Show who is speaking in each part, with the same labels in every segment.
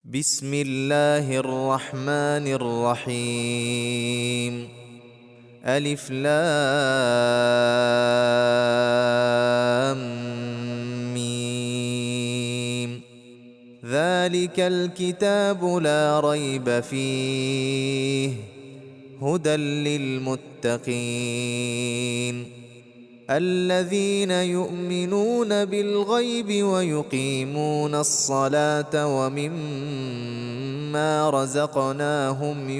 Speaker 1: بسم الله الرحمن الرحيم. ألف لام ميم. ذلك الكتاب لا ريب فيه هدى للمتقين الذين يؤمنون بالغيب ويقيمون الصلاة ومما رزقناهم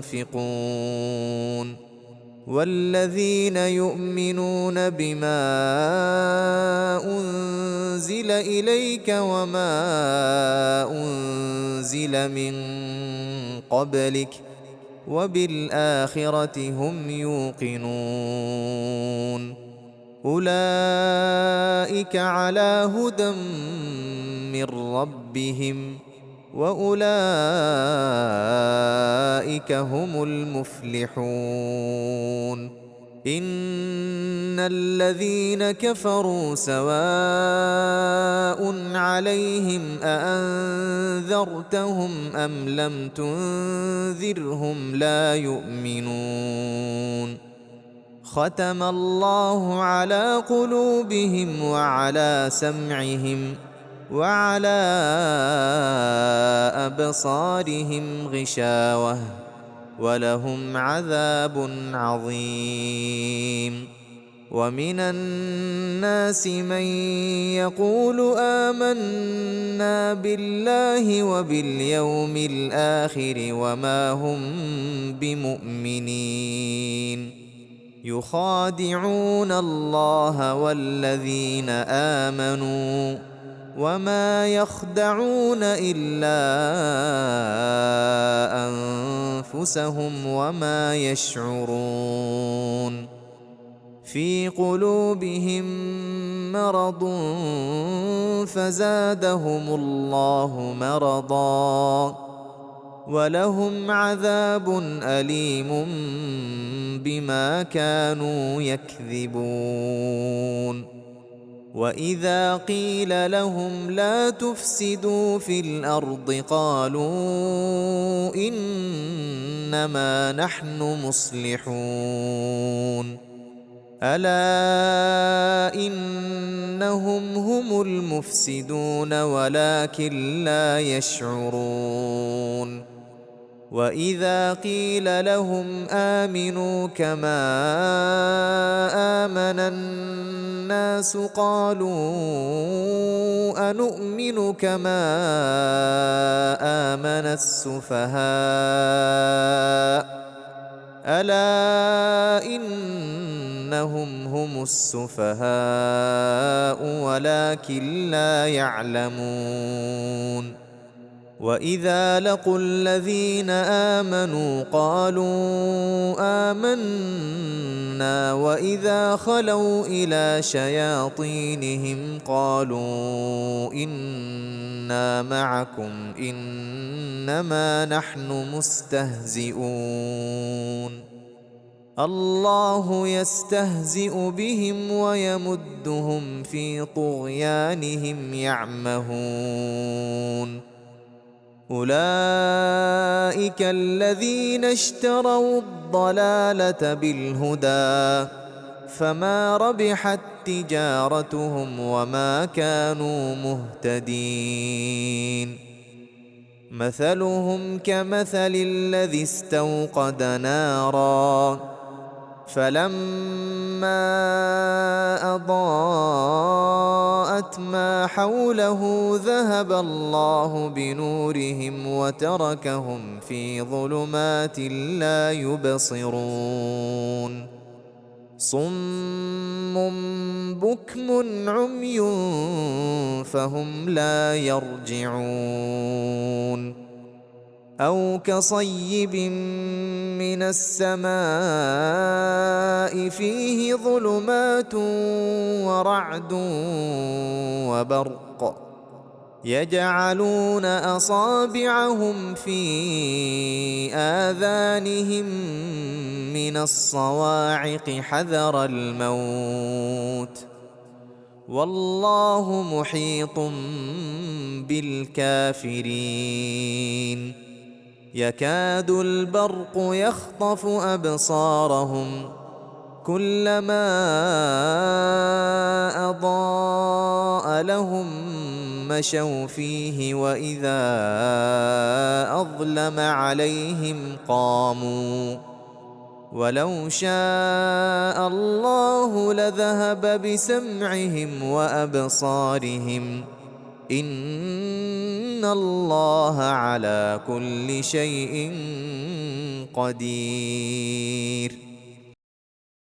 Speaker 1: ينفقون والذين يؤمنون بما أنزل إليك وما أنزل من قبلك وبالآخرة هم يوقنون أولئك على هدى من ربهم وأولئك هم المفلحون إن الذين كفروا سواء عليهم أأنذرتهم أم لم تنذرهم لا يؤمنون ختم الله على قلوبهم وعلى سمعهم وعلى أبصارهم غشاوة ولهم عذاب عظيم ومن الناس من يقول آمنا بالله وباليوم الآخر وما هم بمؤمنين يخادعون الله والذين آمنوا وما يخدعون إلا أنفسهم وما يشعرون في قلوبهم مرض فزادهم الله مرضا ولهم عذاب أليم بما كانوا يكذبون وإذا قيل لهم لا تفسدوا في الأرض قالوا إنما نحن مصلحون ألا إنهم هم المفسدون ولكن لا يشعرون وإذا قيل لهم آمنوا كما آمن الناس قالوا أنؤمن كما آمن السفهاء ألا إنهم هم السفهاء ولكن لا يعلمون وإذا لقوا الذين آمنوا قالوا آمنا وإذا خلوا إلى شياطينهم قالوا إنا معكم إنما نحن مستهزئون الله يستهزئ بهم ويمدهم في طغيانهم يعمهون أولئك الذين اشتروا الضلالة بالهدى فما ربحت تجارتهم وما كانوا مهتدين مثلهم كمثل الذي استوقد نارا فلما أضاءت ما حوله ذهب الله بنورهم وتركهم في ظلمات لا يبصرون صم بكم عمي فهم لا يرجعون أو كصيب من السماء فيه ظلمات ورعد وبرق يجعلون أصابعهم في آذانهم من الصواعق حذر الموت والله محيط بالكافرين يكاد البرق يخطف أبصارهم كلما أضاء لهم مشوا فيه وإذا أظلم عليهم قاموا ولو شاء الله لذهب بسمعهم وأبصارهم إن الله على كل شيء قدير